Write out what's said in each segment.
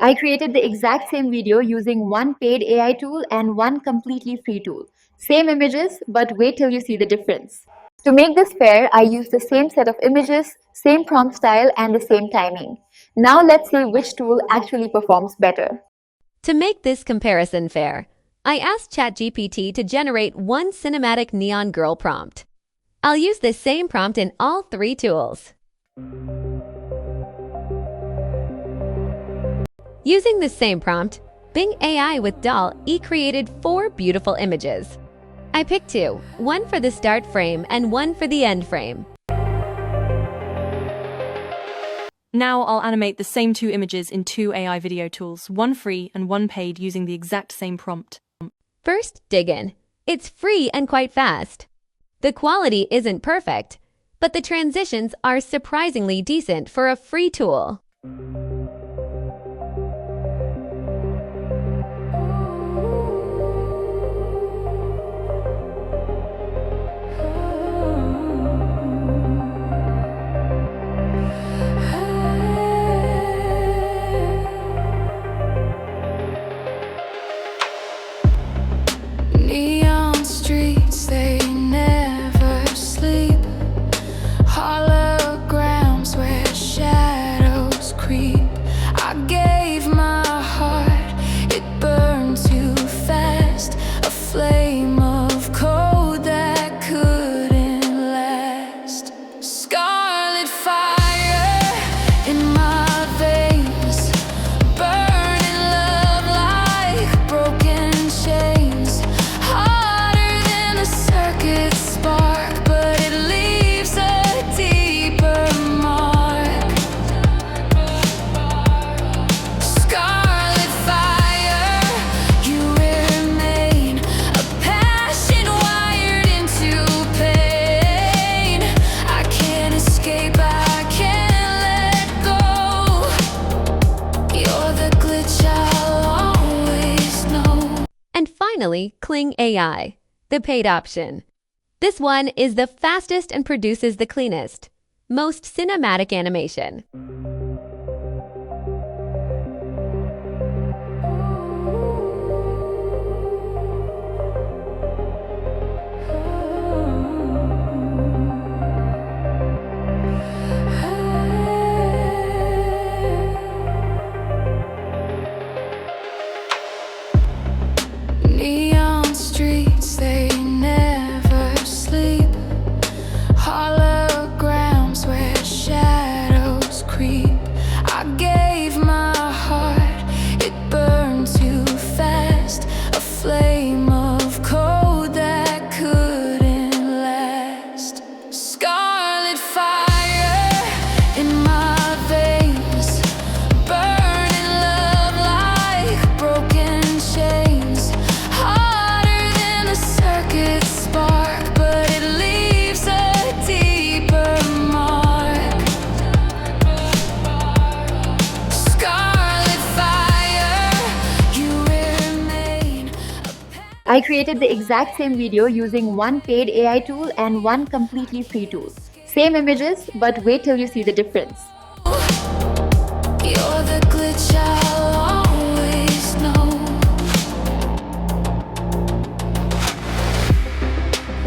I created the exact same video using one paid AI tool and one completely free tool. Same images, but wait till you see the difference. To make this fair, I used the same set of images, same prompt style, and the same timing. Now let's see which tool actually performs better. To make this comparison fair, I asked ChatGPT to generate one cinematic neon girl prompt. I'll use the same prompt in all three tools. Using the same prompt, Bing AI with DALL-E created 4 beautiful images. I picked 2, one for the start frame and one for the end frame. Now I'll animate the same 2 images in 2 AI video tools, one free and one paid, using the exact same prompt. First, dig in. It's free and quite fast. The quality isn't perfect, but the transitions are surprisingly decent for a free tool. Neon streets, they never sleep. Holograms where shadows creep. I gave my heart, it burned too fast. A flame of cold that couldn't last. Scarlet fire in my veins, burning love like broken chains. Harder than a circuit spark, but it leaves a deeper mark. Scarlet fire, you remain a passion wired into pain. I can't escape, I can't let go. You're the glitch I'll always know. And finally, Kling AI, the paid option. This one is the fastest and produces the cleanest, most cinematic animation. Neon streets, they never sleep. Holograms where shadows creep. I gave my heart, it burned too fast. A flame of cold that couldn't last. Scarlet fire in my veins, burning love like broken chains. Harder than a circuit spark, but it leaves a deeper mark. Scarlet fire, you remain. I created the exact same video using one paid AI tool and one completely free tool. Same images, but wait till you see the difference. You're the glitch I'll always know.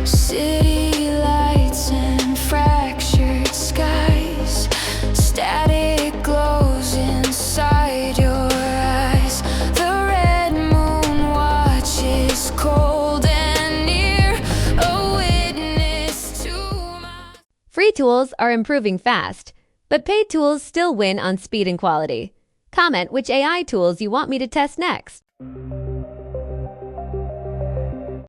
City lights and fractured skies. Static glows inside your eyes. The red moon watches cold and near, a witness to my... Free tools are improving fast, but paid tools still win on speed and quality. Comment which AI tools you want me to test next.